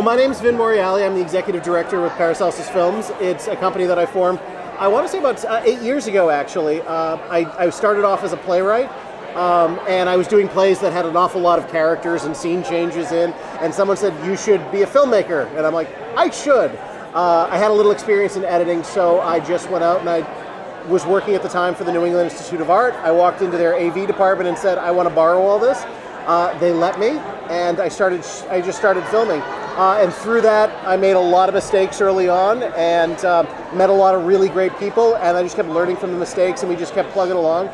my name's Vincent Morreale. I'm the executive director with Paracelsus Films. It's a company that I formed, I want to say about 8 years ago, actually. I started off as a playwright, and I was doing plays that had an awful lot of characters and scene changes in, and someone said, you should be a filmmaker. And I'm like, I should. I had a little experience in editing, so I just went out and I was working at the time for the New England Institute of Art. I walked into their AV department and said, I want to borrow all this. They let me, and I just started filming. And through that, I made a lot of mistakes early on and met a lot of really great people, and I just kept learning from the mistakes, and we just kept plugging along.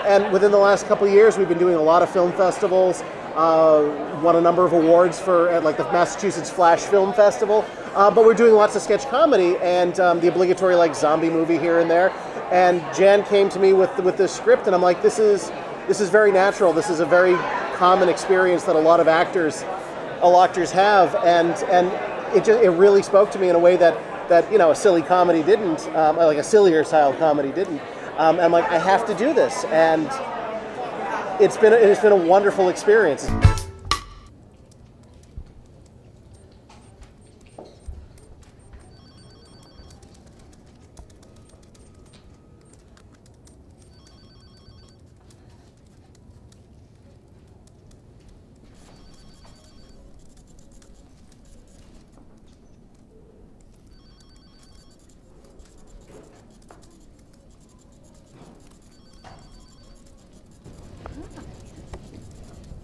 And within the last couple of years, we've been doing a lot of film festivals, won a number of awards for like the Massachusetts Flash Film Festival, but we're doing lots of sketch comedy and the obligatory like zombie movie here and there. And Jan came to me with this script, and I'm like, this is very natural. This is a very common experience that a lot of actors have, and it really spoke to me in a way that you know, a silly comedy didn't, like a sillier style comedy didn't. And I'm like, I have to do this, and it's been a wonderful experience.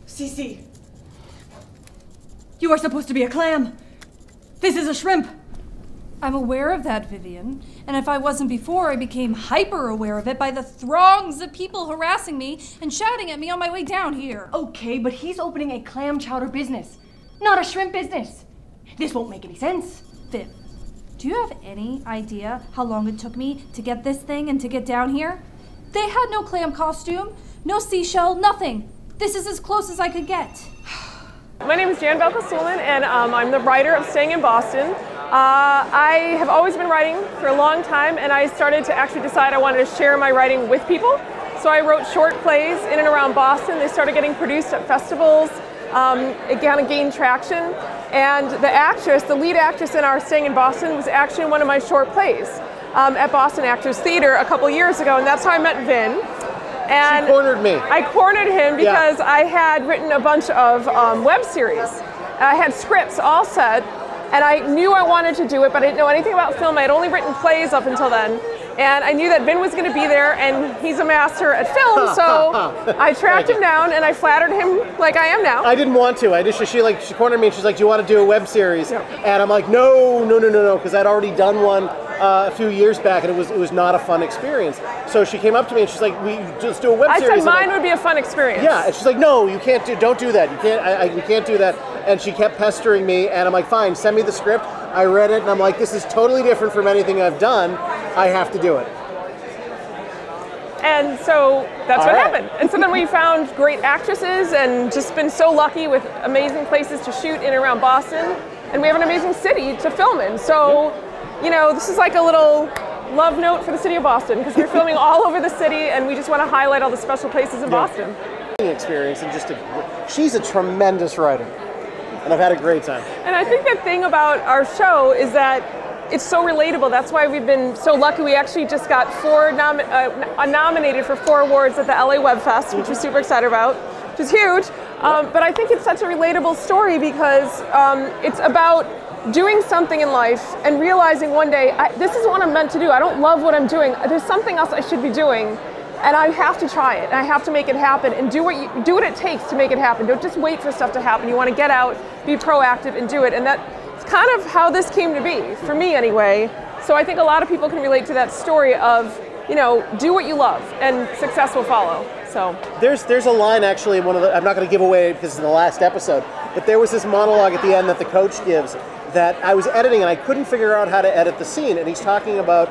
Cece, you are supposed to be a clam. This is a shrimp. I'm aware of that, Vivian. And if I wasn't before, I became hyper aware of it by the throngs of people harassing me and shouting at me on my way down here. Okay, but he's opening a clam chowder business, not a shrimp business. This won't make any sense. Viv, do you have any idea how long it took me to get this thing and to get down here? They had no clam costume, no seashell, nothing. This is as close as I could get. My name is Soolman, and I'm the writer of Staying in Boston. I have always been writing for a long time, and I started to actually decide I wanted to share my writing with people. So I wrote short plays in and around Boston. They started getting produced at festivals. It kind of gained traction. And the lead actress in our Staying in Boston was actually in one of my short plays at Boston Actors Theater a couple years ago, and that's how I met Vin. And she cornered me. I cornered him because I had written a bunch of web series. I had scripts all set, and I knew I wanted to do it, but I didn't know anything about film. I had only written plays up until then. And I knew that Vin was going to be there, and he's a master at film, so I tracked him down, and I flattered him like I am now. I didn't want to. She cornered me, and she's like, do you want to do a web series? Yeah. And I'm like, no, because I'd already done one a few years back, and it was not a fun experience. So she came up to me, and she's like, we just do a web series. I said mine would be a fun experience. Yeah, and she's like, no, you can't don't do that. You can't, we can't do that. And she kept pestering me, and I'm like, fine, send me the script. I read it, and I'm like, this is totally different from anything I've done. I have to do it. And so that's what happened. And so then we found great actresses and just been so lucky with amazing places to shoot in and around Boston. And we have an amazing city to film in. So, you know, this is like a little love note for the city of Boston, because we're filming all over the city, and we just want to highlight all the special places in Boston. Experience, and she's a tremendous writer, and I've had a great time. And I think the thing about our show is that it's so relatable. That's why we've been so lucky. We actually just got nominated for 4 awards at the LA Web Fest, which we're super excited about, which is huge. But I think it's such a relatable story because it's about doing something in life and realizing one day, this isn't what I'm meant to do. I don't love what I'm doing. There's something else I should be doing, and I have to try it. And I have to make it happen, and do what it takes to make it happen. Don't just wait for stuff to happen. You want to get out, be proactive, and do it. And that's kind of how this came to be, for me anyway. So I think a lot of people can relate to that story of, you know, do what you love, and success will follow. So there's a line actually in one of the, I'm not going to give away because it's in the last episode, but there was this monologue at the end that the coach gives that I was editing, and I couldn't figure out how to edit the scene. And he's talking about,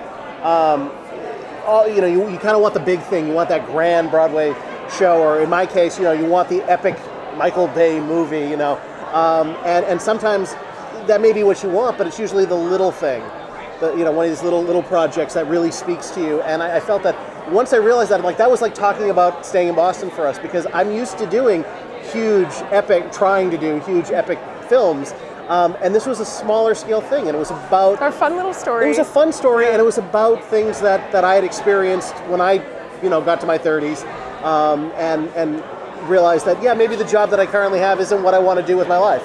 you kind of want the big thing. You want that grand Broadway show, or in my case, you want the epic Michael Bay movie, and sometimes that may be what you want, but it's usually the little thing, one of these little projects that really speaks to you. And I felt that once I realized that, I'm like, that was like talking about Staying in Boston for us, because I'm used to doing trying to do huge epic films. And this was a smaller scale thing, and it was about Our fun little story. It was a fun story, and it was about things that I had experienced when I, got to my 30s, and realized that maybe the job that I currently have isn't what I want to do with my life.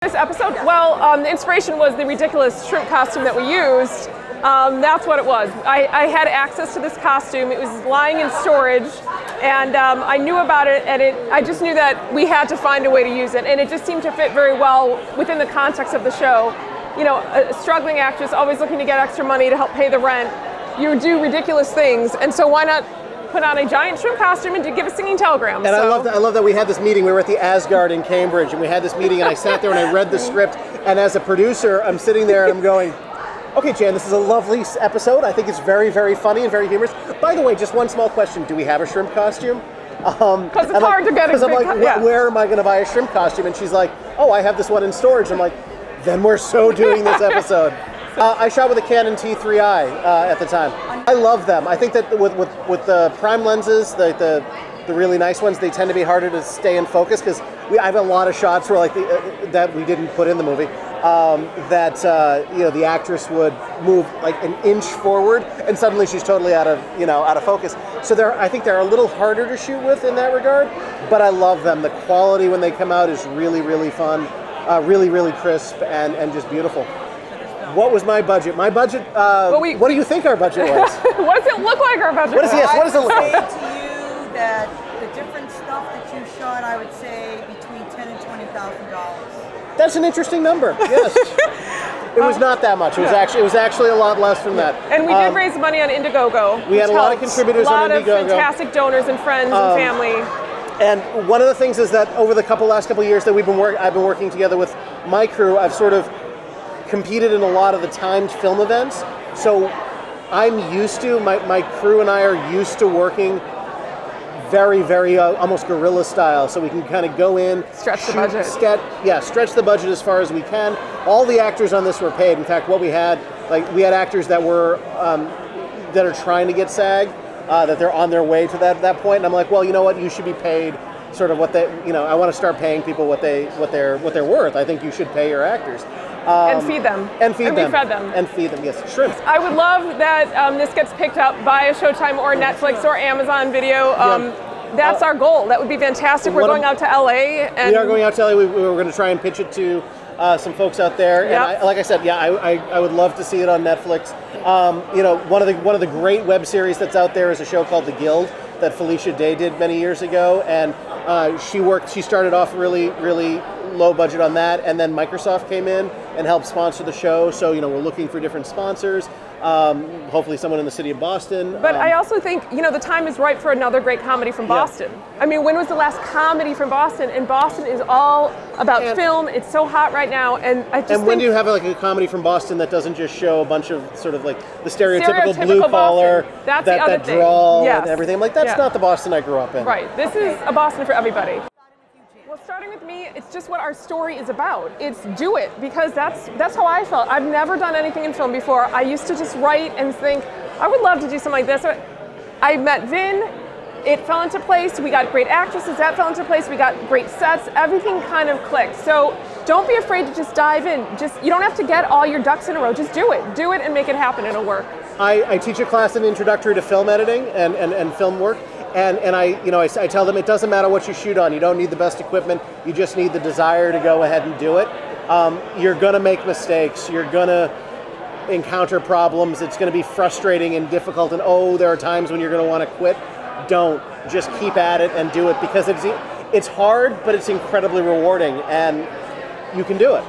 This episode, the inspiration was the ridiculous shrimp costume that we used. That's what it was. I had access to this costume. It was lying in storage, and I knew about it, and I just knew that we had to find a way to use it, and it just seemed to fit very well within the context of the show. A struggling actress, always looking to get extra money to help pay the rent. You do ridiculous things, and so why not put on a giant shrimp costume and to give a singing telegram? And I love that we had this meeting. We were at the Asgard in Cambridge, and we had this meeting, and I sat there and I read the script, and as a producer, I'm sitting there and I'm going, okay, Jan, this is a lovely episode. I think it's very, very funny and very humorous. By the way, just one small question. Do we have a shrimp costume? Because it's hard to get a Because I'm like, where am I going to buy a shrimp costume? And she's like, oh, I have this one in storage. I'm like, then we're so doing this episode. I shot with a Canon T3i at the time. I love them. I think that with the prime lenses, the really nice ones, they tend to be harder to stay in focus because I have a lot of shots where that we didn't put in the movie. The actress would move like an inch forward, and suddenly she's totally out of focus. So I think they're a little harder to shoot with in that regard. But I love them. The quality when they come out is really, really fun, really, really crisp, and just beautiful. What was my budget? My budget. What do you think our budget was? What does it look like our budget? What does it look like? I would say to you that the different stuff that you shot, I would say between $10,000 and $20,000. That's an interesting number. Yes. It was not that much. It was actually a lot less than that. And we did raise money on Indiegogo. We had a lot of contributors on Indiegogo. A lot of fantastic donors and friends and family. And one of the things is that over the last couple of years that I've been working together with my crew, I've sort of competed in a lot of the timed film events. So I'm used to, my crew and I are used to working very, very almost guerrilla style, so we can kind of go in, stretch the budget. Stretch the budget as far as we can. All the actors on this were paid. In fact, what we had actors that were that are trying to get SAG, that they're on their way to that point. And I'm like, well, you know what? You should be paid sort of what they, I want to start paying people what they're worth. I think you should pay your actors. And feed them. And feed them. We fed them. And feed them, yes. Shrimp. I would love that this gets picked up by a Showtime or Netflix or Amazon Video. That's our goal. That would be fantastic. We're going out to LA. And we are going out to LA. We were going to try and pitch it to some folks out there. Yep. And like I said, I would love to see it on Netflix. One of the great web series that's out there is a show called The Guild that Felicia Day did many years ago. And she started off really, really low budget on that, and then Microsoft came in and helped sponsor the show. So we're looking for different sponsors. Hopefully someone in the city of Boston. But I also think the time is right for another great comedy from Boston. I mean, when was the last comedy from Boston? And Boston is all about film. It's so hot right now, and I just when do you have a comedy from Boston that doesn't just show a bunch of sort of like the stereotypical blue collar that drawl and everything? I'm like, that's not the Boston I grew up in. Right. This is a Boston for everybody. Well, starting with me, it's just what our story is about. It's do it, because that's how I felt. I've never done anything in film before. I used to just write and think, I would love to do something like this. I met Vin, it fell into place, we got great actresses, that fell into place, we got great sets, everything kind of clicked. So don't be afraid to just dive in. You don't have to get all your ducks in a row, just do it. Do it and make it happen, it'll work. I teach a class in Introductory to Film Editing and Film Work. And I tell them it doesn't matter what you shoot on. You don't need the best equipment. You just need the desire to go ahead and do it. You're going to make mistakes. You're going to encounter problems. It's going to be frustrating and difficult. And there are times when you're going to want to quit. Don't. Just keep at it and do it, because it's hard, but it's incredibly rewarding, and you can do it.